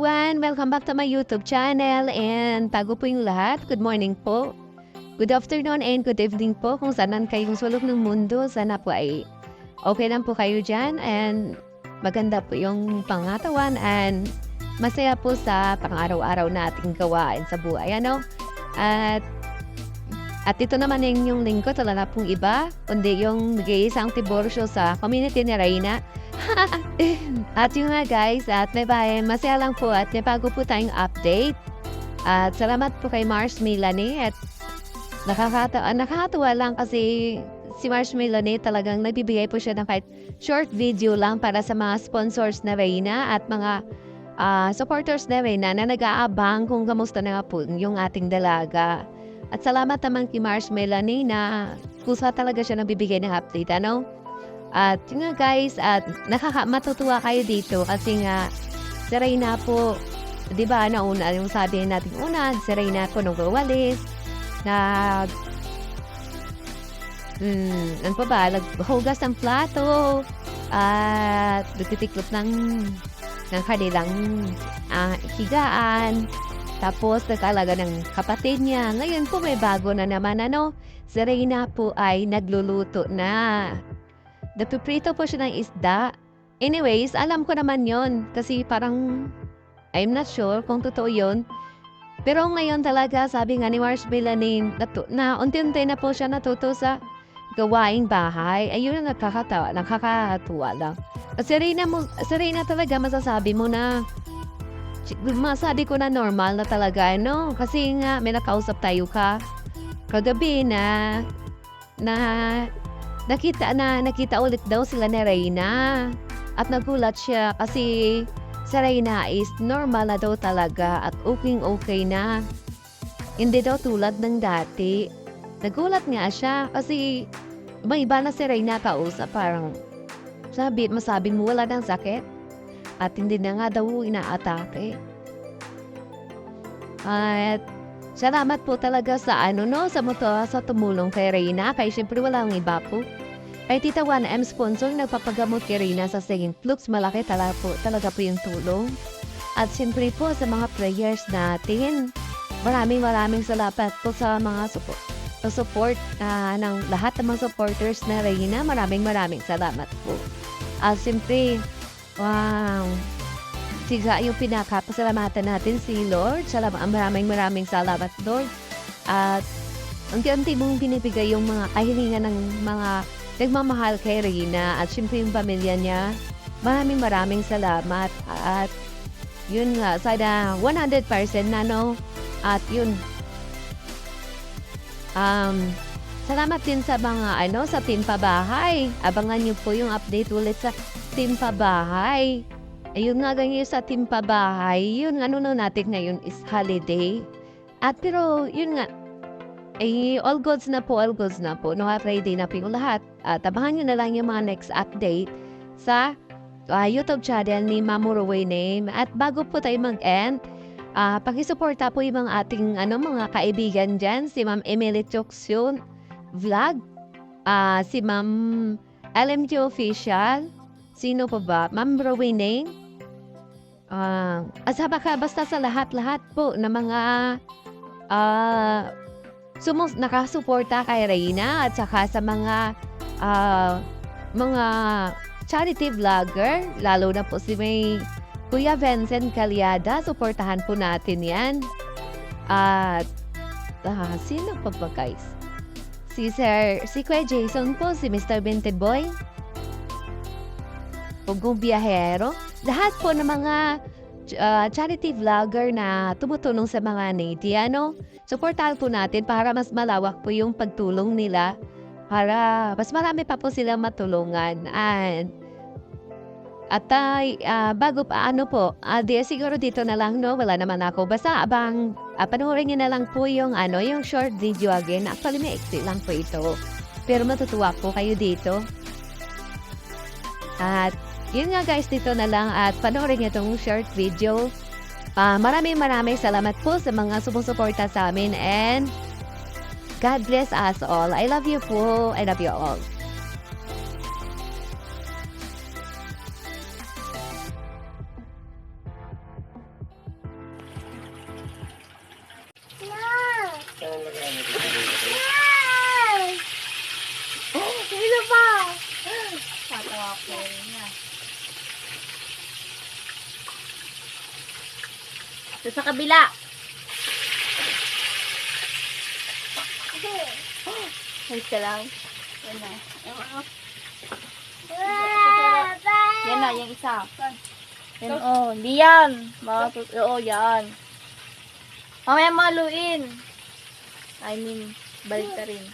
everyone! Welcome back to my YouTube channel and bago po yung lahat, good morning po, good afternoon and good evening po kung saan man kayong sulok ng mundo. Sana po ay okay lang po kayo dyan and maganda po yung pangatawan and masaya po sa pang-araw-araw nating gawain sa buhay. At ito naman yung lingkod, wala na pong iba, kundi yung nag-iisang tiborsyo sa community ni Reyna. At yun nga guys, at masaya lang po at may bago po tayong update. At salamat po kay Mars Melanie at nakakatawa lang kasi si Mars Melanie talagang nagbibigay po siya ng kahit short video lang para sa mga sponsors na Reyna at mga supporters na Reyna na nag-aabang kung kamusta na nga po yung ating dalaga. At salamat naman kay Mars Melanie na kusa talaga siya nagbibigay ng update, At yun nga guys, at matutuwa kayo dito kasi nga si Reyna po, di ba, nauna yung sabi natin una, si Reyna po nung walis, ano pa ba, naghugas ng plato, at nagtitiklop ng kanilang higaan, tapos nag-alaga ng kapatid niya. Ngayon po may bago na naman, si Reyna po ay nagluluto na. Napiprito po siya ng isda. Anyways, alam ko naman yon kasi parang I'm not sure kung totoo yon. Pero ngayon talaga, sabi nga ni Mars Melanie, na unti-unti na po siya natuto sa gawaing bahay. Ayun ang nakakatuwa lang. At si Reyna talaga masasabi mo na masabi ko na normal na talaga, Kasi nga, may nakausap tayo kagabi na nakita ulit daw sila ni Reyna. At nagulat siya kasi si Reyna is normal na daw talaga at okay na. Hindi daw tulad ng dati. Nagulat nga siya kasi may iba na si Reyna kausap. Parang masabi mo wala ng sakit. At hindi na nga daw inaatake. At salamat po talaga sa sa tumulong kay Reyna. Kaya syempre walang iba po. Kay Tita 1M sponsor, nagpapagamot kay Reyna sa second flux. Malaki talaga po yung tulong. At syempre po sa mga prayers natin. Maraming salamat po sa mga support ng lahat ng mga supporters na Reyna. Maraming salamat po. At syempre, wow! Siga yung pinakapasalamatan natin si Lord. Maraming salamat, Lord. At unti-unti mong binibigay yung mga kahilingan ng mga nagmamahal kay Reyna at syempre yung pamilya niya. Maraming salamat. At yun nga, sana 100% na, At yun, salamat din sa mga sa Team Pabahay. Abangan niyo po yung update ulit sa Team Pabahay. Ayun nga ganyan sa Team Pabahay. Yun natin ngayon is holiday. At pero yun nga, all goods na po. Friday na po yung lahat. At abangan nyo na lang yung mga next update sa YouTube channel ni Ma'am Rowena. At bago po tayo mag-end, pakisuporta po yung mga ating mga kaibigan dyan. Si Ma'am Emily Choksyun Vlog, si Ma'am LMG Official, sino pa ba? Ma'am Rowena. Basta sa lahat po na mga nakasuporta kay Reyna at saka sa mga charity vlogger, lalo na po si Kuya Vincent Calyada, suportahan po natin yan. At sino pa ba guys? Si Kuya Jason po, si Mr. Benteboy, Pugong Biyahero, lahat po ng mga charity vlogger na tumutulong sa mga needy, Suportahan po natin para mas malawak po yung pagtulong nila para mas marami pa po silang matulungan. At bago pa siguro dito na lang, wala naman ako. Basta panoorin niyo na lang po yung short video again. Actually, may exit lang po ito. Pero matutuwa po kayo dito. At yun nga guys, dito na lang at panoorin niyo itong short video. Maraming salamat po sa mga sumusuporta sa amin and God bless us all. I love you po. I love you all. Isa pa! Tatawa ko na. Ito sa kabila. Wait ka lang. Yan na. Yan na, yung isa. Yan, oh. Hindi yan. Oo, yan. Mamaya maluin. I mean, balik ka rin.